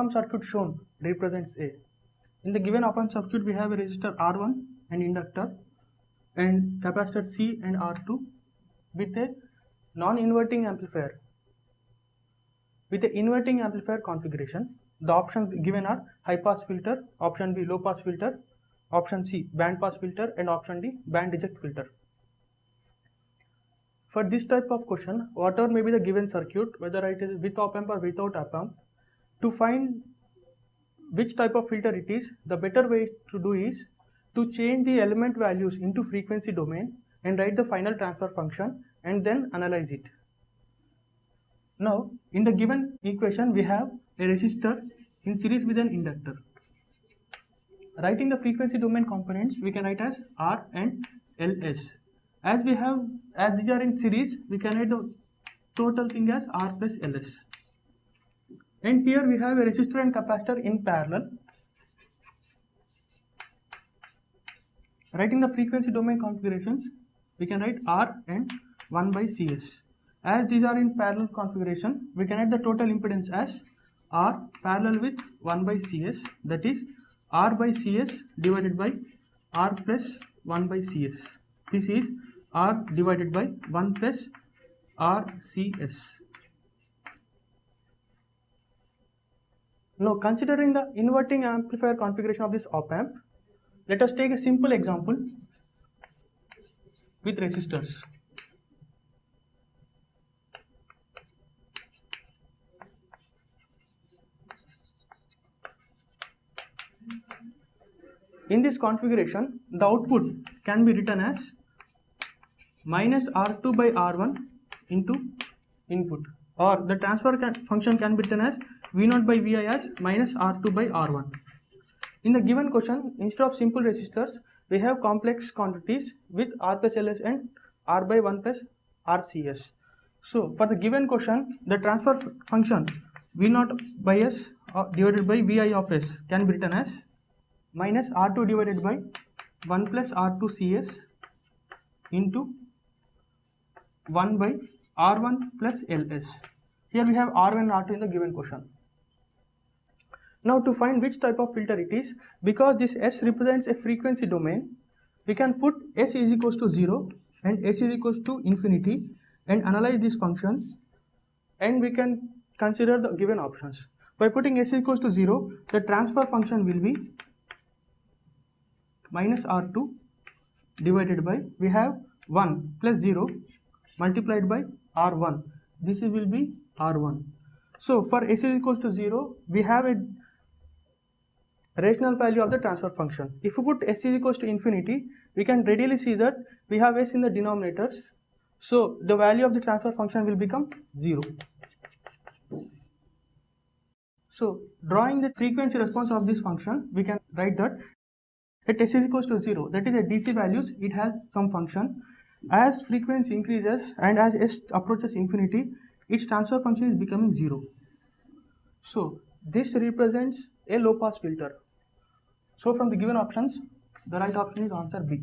op-amp circuit shown represents A. In the given op-amp circuit, we have a resistor R1 and inductor and capacitor C and R2 with a non-inverting amplifier. With the inverting amplifier configuration, the options given are high pass filter, option B low pass filter, option C band pass filter, and option D band reject filter. For this type of question, whatever may be the given circuit, whether it is with op-amp or without op-amp, to find which type of filter it is, the better way to do is to change the element values into frequency domain and write the final transfer function and then analyze it. Now, in the given equation, we have a resistor in series with an inductor. Writing the frequency domain components, we can write as R and Ls. As these are in series, we can write the total thing as R plus Ls. And here we have a resistor and capacitor in parallel. Writing the frequency domain configurations, we can write R and 1 by Cs. As these are in parallel configuration, we can write the total impedance as R parallel with 1 by Cs, that is R by Cs divided by R plus 1 by Cs. This is R divided by 1 plus RCS. Now, considering the inverting amplifier configuration of this op-amp, let us take a simple example with resistors. In this configuration, the output can be written as minus R2 by R1 into input, or the transfer function can be written as V0 by Vi as minus R2 by R1. In the given question, instead of simple resistors, we have complex quantities with R plus Ls and R by 1 plus RCS. So, for the given question, the transfer function V0 by S divided by Vi of S can be written as minus R2 divided by 1 plus R2 Cs into 1 by R1 plus Ls. Here we have R1 and R2 in the given question. Now, to find which type of filter it is, because this S represents a frequency domain, we can put S is equals to 0 and S is equals to infinity and analyze these functions, and we can consider the given options. By putting S equals to 0, the transfer function will be minus R2 divided by, we have 1 plus 0 multiplied by R1. This will be R1. So, for S is equals to 0, we have a rational value of the transfer function. If we put S is equals to infinity, we can readily see that we have S in the denominators. So, the value of the transfer function will become 0. So, drawing the frequency response of this function, we can write that at S is equals to 0, that is at DC values, it has some function. As frequency increases and as S approaches infinity, its transfer function is becoming 0. So, this represents a low pass filter. So, from the given options, the right option is answer B.